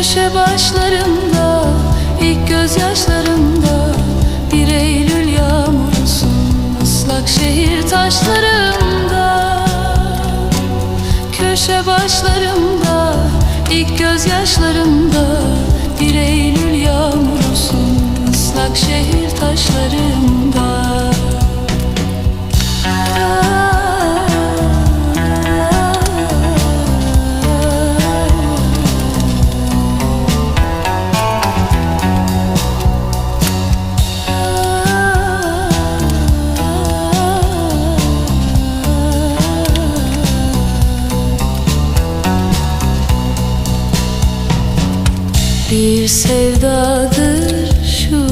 Köşe başlarında, ilk gözyaşlarında, bir Eylül yağmurusun ıslak şehir taşlarımda. Köşe başlarında, ilk gözyaşlarında, bir Eylül yağmurusun ıslak şehir taşlarımda. Bir sevdadır şu